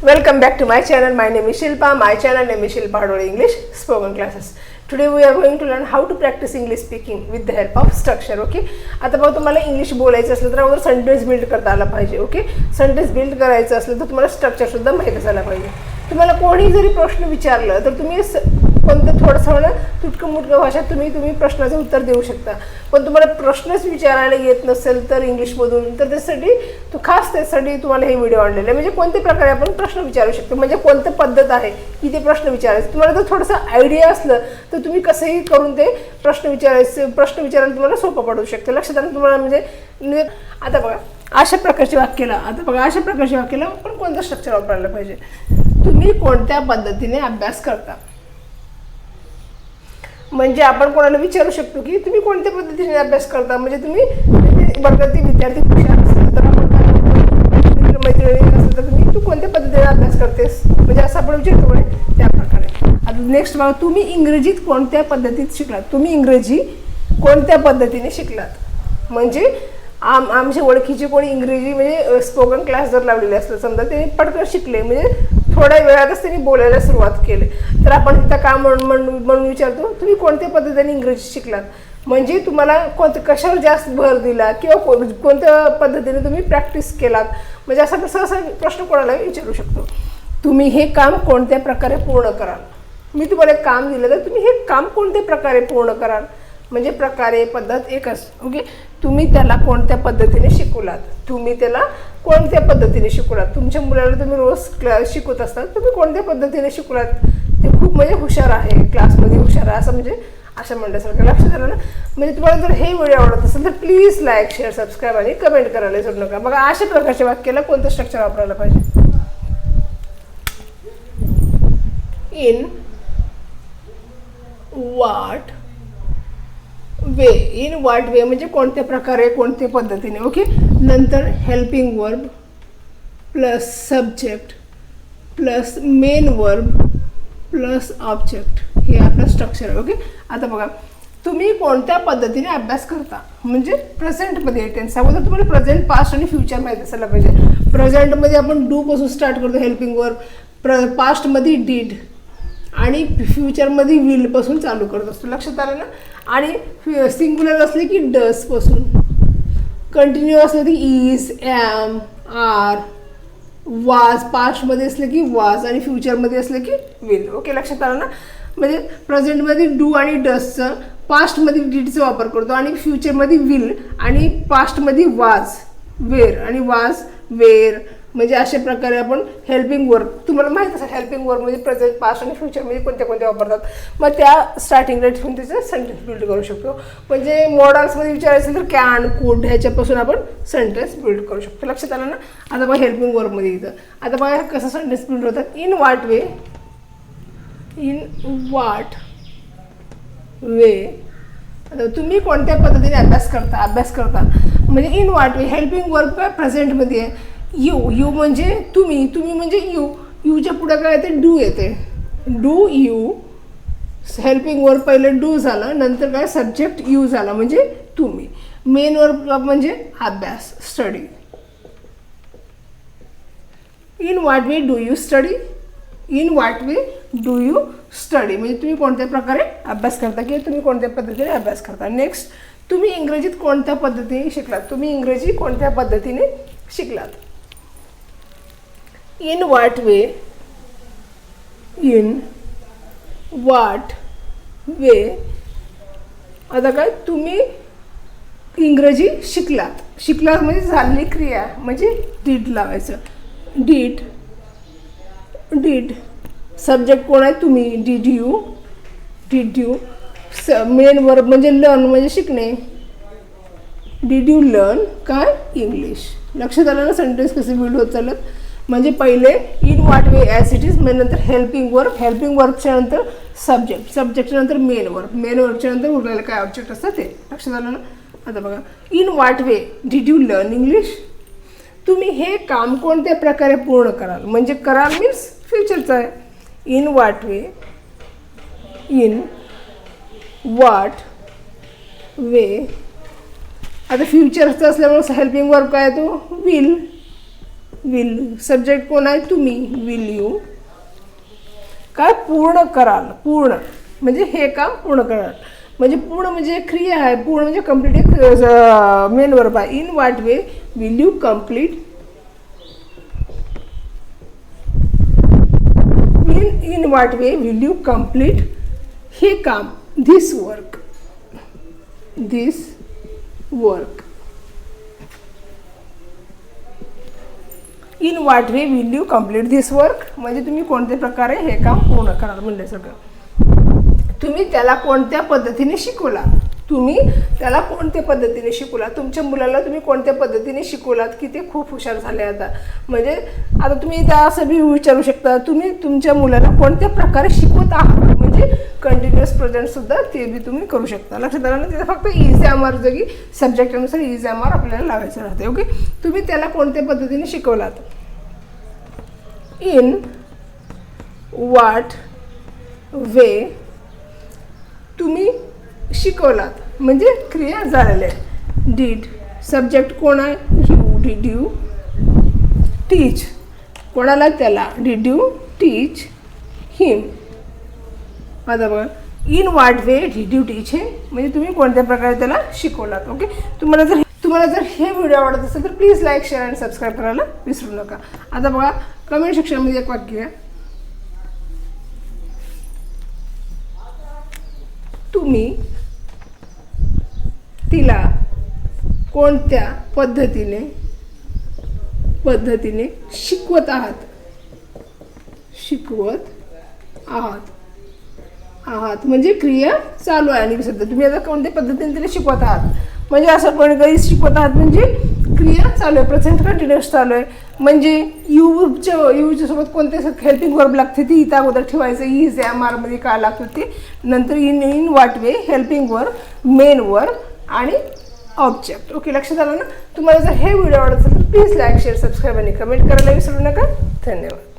Welcome back to my channel. My name is Shilpa. My channel name is Shilpa hadole English spoken classes. Today we are going to learn how to practice English speaking with the help of structure. Okay. आता बघा तुम्हाला English बोलायचं असलं तर अगोदर sentence build करता आला पाहिजे. ओके. सेंटेन्स बिल्ड करायचं असलं तर तुम्हाला स्ट्रक्चर सुद्धा माहिती असायला पाहिजे. तुम्हाला कोणी जरी प्रश्न विचारलं तर तुम्ही कोणतं थोडंसं तुटकं मुटकं भाषेत तुम्ही प्रश्नाचं उत्तर देऊ शकता. पण तुम्हाला प्रश्नच विचारायला येत नसेल तर इंग्लिशमधून तर त्यासाठी खास त्यासाठी तुम्हाला हे व्हिडिओ आणलेले आहे. म्हणजे कोणत्या प्रकारे आपण प्रश्न विचारू शकतो, म्हणजे कोणती पद्धत आहे की ते प्रश्न विचारायचे. तुम्हाला जर थोडंसं आयडिया असलं तर तुम्ही कसंही करून ते प्रश्न विचारायला तुम्हाला सोपं पडू शकतं. लक्षात आलं तुम्हाला. म्हणजे आता बघा अशा प्रकारच्या वाक्याला आपण कोणतं स्ट्रक्चर वापरायला पाहिजे. तुम्ही कोणत्या पद्धतीने अभ्यास करता, म्हणजे आपण कोणाला विचारू शकतो की तुम्ही कोणत्या पद्धतीने अभ्यास करता. म्हणजे तुम्ही वर्गातील विद्यार्थी हुशार असेल तर आपण मित्रमैत्रिणी असेल तर तू कोणत्या पद्धतीने अभ्यास करतेस, म्हणजे असं आपण विचारतो म्हणे त्या प्रकारे. आता नेक्स्ट बघा, तुम्ही इंग्रजीत कोणत्या पद्धतीत शिकलात. तुम्ही इंग्रजी कोणत्या पद्धतीने शिकलात. म्हणजे आमच्या ओळखीचे कोणी इंग्रजी म्हणजे स्पोकन क्लास जर लावलेले असलं समजा त्यांनी पटकन शिकले, म्हणजे थोड्या वेळातच त्यांनी बोलायला सुरुवात केली, तर आपण तिथं का म्हणून विचारतो तुम्ही कोणत्या पद्धतीने इंग्रजी शिकलात. म्हणजे तुम्हाला कशावर जास्त भर दिला किंवा कोणत्या पद्धतीने तुम्ही प्रॅक्टिस केलात. म्हणजे असा सहसा प्रश्न कोणाला विचारू शकतो. तुम्ही हे काम कोणत्या प्रकारे पूर्ण कराल. मी तुम्हाला एक काम दिलं तर तुम्ही हे काम कोणत्या प्रकारे पूर्ण कराल. म्हणजे प्रकारे पद्धत एकच. ओके. तुम्ही त्याला कोणत्या पद्धतीने शिकवलात. तुमच्या मुलाला तुम्ही रोज शिकवत असतात, तुम्ही कोणत्या पद्धतीने शिकवलात. ते खूप म्हणजे हुशार आहे, क्लासमध्ये हुशार आहे असं म्हणजे असं म्हणण्यासारखं. लक्षात आलं ना. म्हणजे तुम्हाला जर हे व्हिडिओ आवडत असेल तर प्लीज लाईक शेअर सबस्क्राईब आणि कमेंट करायला विसरू नका. बघा अशा प्रकारच्या वाक्याला कोणतं स्ट्रक्चर वापरायला पाहिजे. इन व्हॉट वे म्हणजे कोणत्या प्रकारे कोणत्या पद्धतीने. ओके. नंतर helping verb plus subject plus main verb plus object हे आपलं स्ट्रक्चर आहे. ओके. आता बघा तुम्ही कोणत्या पद्धतीने अभ्यास करता, म्हणजे प्रेझेंटमध्ये टेन्स. अगोदर तुम्हाला प्रेझेंट पास्ट आणि फ्युचर माहीत असायला पाहिजे. प्रेझेंटमध्ये आपण डू पासून स्टार्ट करतो हेल्पिंग वर्ब, पास्टमध्ये डीड आणि फ्युचरमध्ये विल पासून चालू करत असतो. लक्षात आलं ना. आणि सिंग्युलर असले की डस पासून, कंटिन्यू असले की इज एम आर वाज, पास्टमध्ये असले की वाज आणि फ्युचरमध्ये असले की विल. ओके. लक्षात आलं ना. म्हणजे प्रेझेंटमध्ये डू आणि डसचं, पास्टमध्ये डीडचा वापर करतो आणि फ्युचरमध्ये विल आणि पास्टमध्ये वाज वेर आणि वाज वेर. म्हणजे अशा प्रकारे आपण हेल्पिंग वर्क, तुम्हाला माहीत असेल हेल्पिंग वर्क म्हणजे प्रेझेंट पास्ट आणि फ्युचरमध्ये कोणत्या वापरतात. मग त्या स्टार्टिंग रेट ठेवून त्याचं सेंटेन्स बिल्ड करू शकतो. म्हणजे मॉडल्समध्ये विचारायचं तर कॅन कुड ह्याच्यापासून आपण सेंटेन्स बिल्ड करू शकतो. लक्षात आलं ना. आता बघा हेल्पिंग वर्कमध्ये इथं आता बघा कसं सेंटेन्स बिल्ड होतात. इन व्हॉट वे आता तुम्ही कोणत्या पद्धतीने अभ्यास करता. म्हणजे in what way helping work प्रेझेंटमध्ये आहे. यू म्हणजे तुम्ही म्हणजे यूच्या पुढे काय येते डू येते. डू यू हेल्पिंग वर्ब पहिले डू झालं, नंतर काय सब्जेक्ट यू झाला म्हणजे तुम्ही. मेन वर्ब म्हणजे अभ्यास study. In what way do you study. म्हणजे तुम्ही कोणत्या प्रकारे अभ्यास करता किंवा तुम्ही कोणत्या पद्धतीने अभ्यास करता. नेक्स्ट, तुम्ही इंग्रजीत कोणत्या पद्धतीने शिकलात. इन व्हॉट वे आता काय तुम्ही इंग्रजी शिकलात म्हणजे झालेली क्रिया म्हणजे डीड लावायचं. डीड सब्जेक्ट कोण आहे तुम्ही. डिड यू मेन वर्ब म्हणजे लर्न म्हणजे शिकणे. डिड यू लर्न काय इंग्लिश. लक्षात आलं ना सेंटेन्स कसे बिल्ड होत चालत. म्हणजे पहिले in what way as it is, नंतर हेल्पिंग वर्बच्या नंतर सब्जेक्टच्या नंतर मेन वर्बच्या नंतर उरलेलं काय ऑब्जेक्ट असतं ते. लक्षात आलं ना. आता बघा in what way did you learn English. तुम्ही हे काम कोणत्या प्रकारे पूर्ण कराल. म्हणजे कराल मीन्स फ्युचरचं आहे. इन व्हॉट वे आता फ्युचरचं असल्यामुळे हेल्पिंग वर्ब काय तो विल. विल, सब्जेक्ट कोण आहे तुम्ही, विल यू काय पूर्ण कराल, पूर्ण म्हणजे हे काम पूर्ण कराल, म्हणजे पूर्ण म्हणजे क्रिया आहे, पूर्ण म्हणजे कम्प्लीट एक मेन वर्ब आहे. In what way will you complete, in what way will you complete हे काम, this work, this work. In what way will you complete this work म्हणजे तुम्ही कोणत्या प्रकारे हे काम पूर्ण कराल म्हणले सगळं. तुम्ही त्याला कोणत्या पद्धतीने शिकवला, तुम्ही त्याला कोणत्या पद्धतीने शिकवला, तुमच्या मुलाला तुम्ही कोणत्या पद्धतीने शिकवलात की ते खूप हुशार झाले आता. म्हणजे आता तुम्ही त्या असं बी विचारू शकता, तुम्ही तुमच्या मुलाला कोणत्या प्रकारे शिकवत आहात, म्हणजे कंटिन्युअस प्रेझेंटसुद्धा ते बी तुम्ही करू शकता. लक्षात आलं ना, तिथं फक्त इज एम-आर जागी सब्जेक्टनुसार इज एम-आर आपल्याला लावायचं राहते. ओके, तुम्ही त्याला कोणत्या पद्धतीने शिकवलात. इन व्हॉट वे तुम्ही शिकवलात म्हणजे क्रिया झालेल्या आहे. डीड, सब्जेक्ट कोण आहे, यू, डीड यू टीच, कोणाला त्याला, डीड यू टीच हिम. आता बघा, in what way did you teach him म्हणजे तुम्ही कोणत्या प्रकारे त्याला शिकवलात. ओके, तुम्हाला जर हे व्हिडिओ आवडत असेल तर प्लीज लाईक, शेअर आणि सबस्क्राईब करायला विसरू नका. आता बघा, कमेंट सेक्शनमध्ये एक वाक्य आहे, तुम्ही तिला कोणत्या पद्धतीने शिकवत आहात, म्हणजे क्रिया चालू आहे आणि सध्या तुम्ही आता कोणत्या पद्धतीने तिला शिकवत आहात, म्हणजे असं पण काही शिकवत आहात म्हणजे क्रिया चालू आहे, प्रेझेंट कंटिन्युअस चालू आहे. म्हणजे यूच्या सोबत कोणते हेल्पिंग वर्ब लागते ती इथं अगोदर ठेवायचं, इज एम-आर मध्ये काय लागतं ते, नंतर in what way helping verb, main verb आणि ऑब्जेक्ट. ओके, लक्षात आलं ना. तुम्हाला जर हे व्हिडिओ आवडत असेल तर प्लीज लाईक, शेअर, सबस्क्राईब आणि कमेंट करायला विसरू नका. धन्यवाद.